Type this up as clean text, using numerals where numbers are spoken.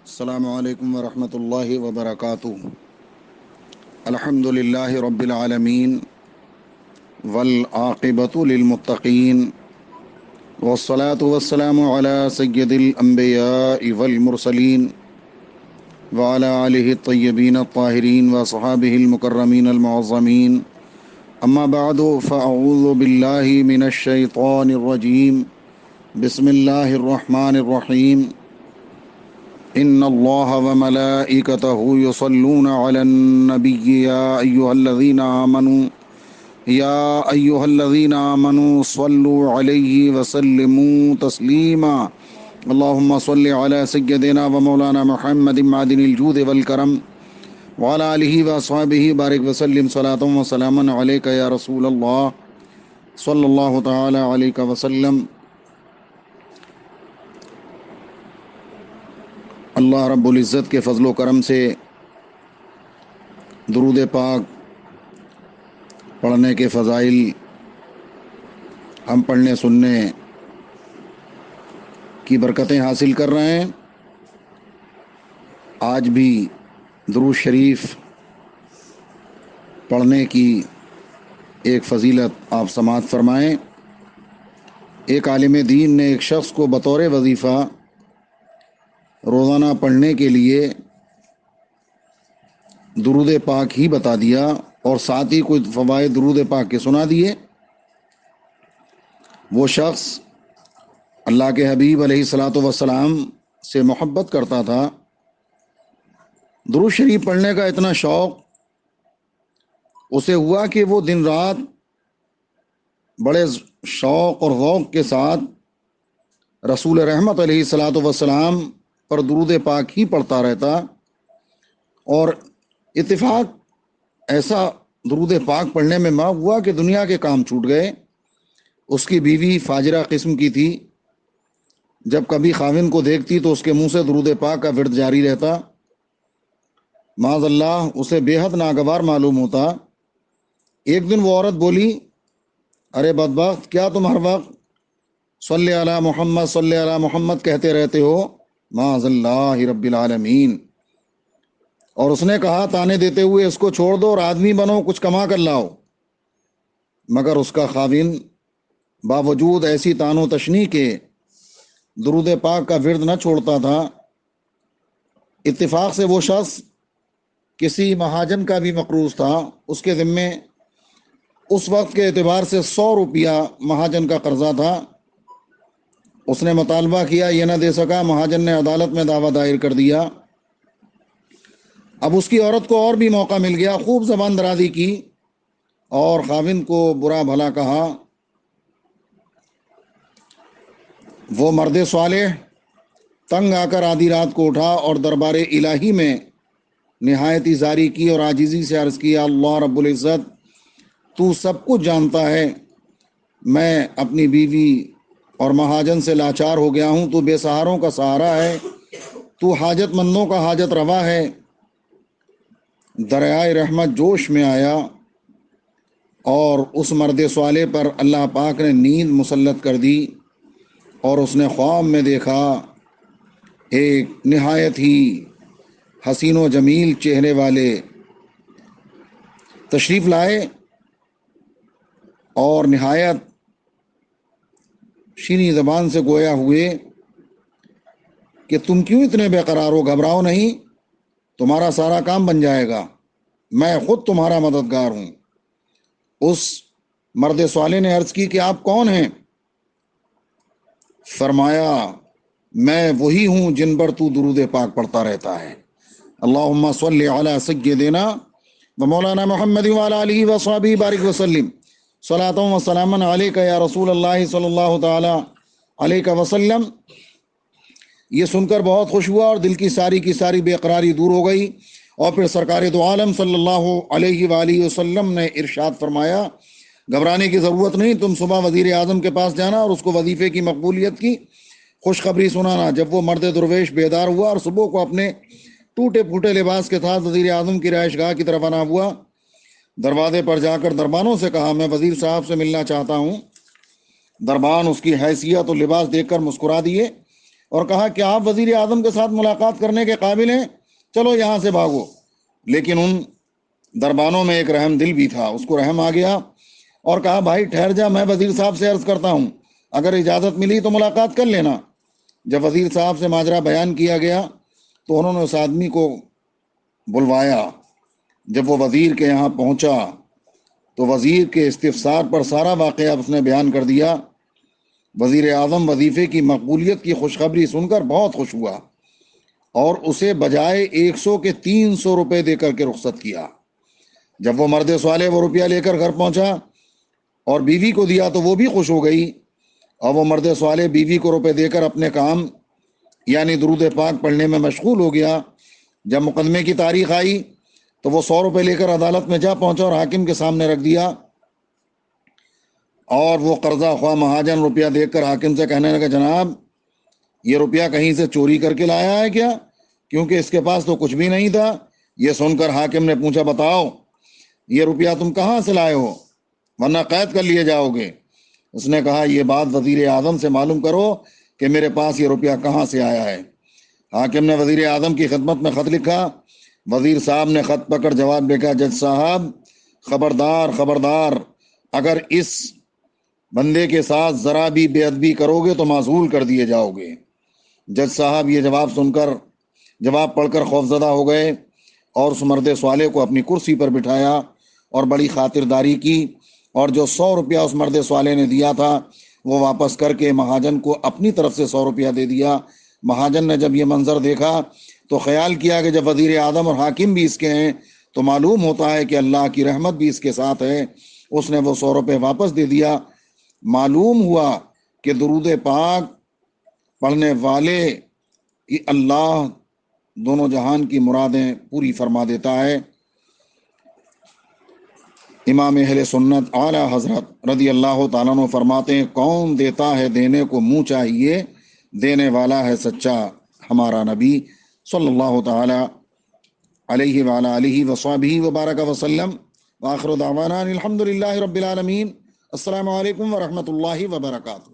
السلام علیکم ورحمۃ اللہ وبرکاتہ۔ الحمد للہ رب العالمین والعاقبۃ للمتقین والصلاة والسلام علی سید الانبیاء والمرسلین وعلی آلہ الطیبین الطاہرین وصحابہ المکرمین المعظمین، اما بعد فاعوذ باللہ من الشیطان الرجیم، بسم اللہ الرحمن الرحیم۔ ان اللہ وملائکتہ یصلون علی النبی یا ایہا الذین آمنوا صلوا علیہ وسلموا تسلیما۔ اللہم صل علی سیدنا و مولانا محمد معدن الجود والکرم وعلی آلہ واصحابہ بارک وسلم صلاۃ و سلاما علیک یا رسول اللہ صلی اللہ تعالی علیہ وسلم۔ اللہ رب العزت کے فضل و کرم سے درود پاک پڑھنے کے فضائل ہم پڑھنے سننے کی برکتیں حاصل کر رہے ہیں۔ آج بھی درود شریف پڑھنے کی ایک فضیلت آپ سماعت فرمائیں۔ ایک عالم دین نے ایک شخص کو بطور وظیفہ روزانہ پڑھنے کے لیے درود پاک ہی بتا دیا اور ساتھ ہی کچھ فوائد درود پاک کے سنا دیے۔ وہ شخص اللہ کے حبیب علیہ الصلاۃ والسلام سے محبت کرتا تھا، درود شریف پڑھنے کا اتنا شوق اسے ہوا کہ وہ دن رات بڑے شوق اور ذوق کے ساتھ رسول رحمت علیہ الصلاۃ والسلام پر درود پاک ہی پڑھتا رہتا، اور اتفاق ایسا درود پاک پڑھنے میں ہوا کہ دنیا کے کام چھوٹ گئے۔ اس کی بیوی فاجرہ قسم کی تھی، جب کبھی خاوند کو دیکھتی تو اس کے منہ سے درود پاک کا ورد جاری رہتا، معاذ اللہ اسے بے حد ناگوار معلوم ہوتا۔ ایک دن وہ عورت بولی، ارے بدبخت، کیا تم ہر وقت صلی علی محمد صلی علی محمد کہتے رہتے ہو؟ معاذ اللہ رب العالمین۔ اور اس نے کہا تانے دیتے ہوئے، اس کو چھوڑ دو اور آدمی بنو، کچھ کما کر لاؤ۔ مگر اس کا خاوند باوجود ایسی تان و تشنی کے درود پاک کا ورد نہ چھوڑتا تھا۔ اتفاق سے وہ شخص کسی مہاجن کا بھی مقروض تھا، اس کے ذمے اس وقت کے اعتبار سے 100 روپیہ مہاجن کا قرضہ تھا۔ اس نے مطالبہ کیا، یہ نہ دے سکا، مہاجن نے عدالت میں دعویٰ دائر کر دیا۔ اب اس کی عورت کو اور بھی موقع مل گیا، خوب زبان درازی کی اور خاوند کو برا بھلا کہا۔ وہ مرد صالح تنگ آ کر آدھی رات کو اٹھا اور دربار الہی میں نہایت زاری کی اور عاجزی سے عرض کیا، اللہ رب العزت تو سب کچھ جانتا ہے، میں اپنی بیوی اور مہاجن سے لاچار ہو گیا ہوں، تو بے سہاروں کا سہارا ہے، تو حاجت مندوں کا حاجت روا ہے۔ دریائے رحمت جوش میں آیا اور اس مرد صالح پر اللہ پاک نے نیند مسلط کر دی، اور اس نے خواب میں دیکھا ایک نہایت ہی حسین و جمیل چہرے والے تشریف لائے اور نہایت شیریں زبان سے گویا ہوئے کہ تم کیوں اتنے بے قرار ہو، گھبراؤ نہیں، تمہارا سارا کام بن جائے گا، میں خود تمہارا مددگار ہوں۔ اس مرد صالح نے عرض کی کہ آپ کون ہیں؟ فرمایا، میں وہی ہوں جن پر تو درود پاک پڑھتا رہتا ہے۔ اللہم صلی علی سیدنا و مولانا محمد وعلی آلہ وصحبہ بارک وسلم صلاۃ و سلاما علیک یا رسول اللہ صلی اللہ تعالی علیہ وسلم۔ یہ سن کر بہت خوش ہوا اور دل کی ساری بے قراری دور ہو گئی، اور پھر سرکار دو عالم صلی اللہ علیہ وآلہ وسلم نے ارشاد فرمایا، گھبرانے کی ضرورت نہیں، تم صبح وزیر اعظم کے پاس جانا اور اس کو وظیفے کی مقبولیت کی خوشخبری سنانا۔ جب وہ مرد درویش بیدار ہوا اور صبح کو اپنے ٹوٹے پھوٹے لباس کے ساتھ وزیر اعظم کی رہائش گاہ کی طرف آنا ہوا، دروازے پر جا کر دربانوں سے کہا، میں وزیر صاحب سے ملنا چاہتا ہوں۔ دربان اس کی حیثیت اور لباس دیکھ کر مسکرا دیے اور کہا کہ آپ وزیر اعظم کے ساتھ ملاقات کرنے کے قابل ہیں، چلو یہاں سے بھاگو۔ لیکن ان دربانوں میں ایک رحم دل بھی تھا، اس کو رحم آ گیا اور کہا بھائی ٹھہر جا، میں وزیر صاحب سے عرض کرتا ہوں، اگر اجازت ملی تو ملاقات کر لینا۔ جب وزیر صاحب سے ماجرا بیان کیا گیا تو انہوں نے اس آدمی کو بلوایا۔ جب وہ وزیر کے یہاں پہنچا تو وزیر کے استفسار پر سارا واقعہ اس نے بیان کر دیا۔ وزیر اعظم وظیفے کی مقبولیت کی خوشخبری سن کر بہت خوش ہوا اور اسے بجائے 100 کے 300 روپے دے کر کے رخصت کیا۔ جب وہ مرد صالح وہ روپیہ لے کر گھر پہنچا اور بیوی کو دیا تو وہ بھی خوش ہو گئی، اور وہ مرد صالح بیوی کو روپے دے کر اپنے کام یعنی درود پاک پڑھنے میں مشغول ہو گیا۔ جب مقدمے کی تاریخ آئی تو وہ 100 روپے لے کر عدالت میں جا پہنچا اور حاکم کے سامنے رکھ دیا، اور وہ قرضہ خواہ مہاجن روپیہ دیکھ کر حاکم سے کہنے لگا جناب یہ روپیہ کہیں سے چوری کر کے لایا ہے کیا، کیونکہ اس کے پاس تو کچھ بھی نہیں تھا۔ یہ سن کر حاکم نے پوچھا بتاؤ یہ روپیہ تم کہاں سے لائے ہو ورنہ قید کر لیے جاؤ گے۔ اس نے کہا یہ بات وزیر اعظم سے معلوم کرو کہ میرے پاس یہ روپیہ کہاں سے آیا ہے۔ حاکم نے وزیر اعظم کی خدمت میں خط لکھا۔ وزیر صاحب نے خط پکڑ جواب لکھا، جج صاحب خبردار خبردار، اگر اس بندے کے ساتھ ذرا بھی بے ادبی کرو گے تو معزول کر دیے جاؤ گے۔ جج صاحب یہ جواب پڑھ کر خوفزدہ ہو گئے اور اس مرد صالح کو اپنی کرسی پر بٹھایا اور بڑی خاطرداری کی، اور جو 100 روپیہ اس مرد صالح نے دیا تھا وہ واپس کر کے مہاجن کو اپنی طرف سے 100 روپیہ دے دیا۔ مہاجن نے جب یہ منظر دیکھا تو خیال کیا کہ جب وزیر اعظم اور حاکم بھی اس کے ہیں تو معلوم ہوتا ہے کہ اللہ کی رحمت بھی اس کے ساتھ ہے۔ اس نے وہ 100 روپے واپس دے دیا۔ معلوم ہوا کہ درود پاک پڑھنے والے کی اللہ دونوں جہان کی مرادیں پوری فرما دیتا ہے۔ امام اہل سنت اعلی حضرت رضی اللہ تعالیٰ عنہ فرماتے ہیں کون دیتا ہے دینے کو منہ چاہیے، دینے والا ہے سچا ہمارا نبی صلی اللہ تعالی علیہ وعلی آلہ وصحبہ وبارک وسلم۔ وآخر دعوانا الحمد للہ رب العالمین۔ السلام علیکم ورحمۃ اللہ وبرکاتہ۔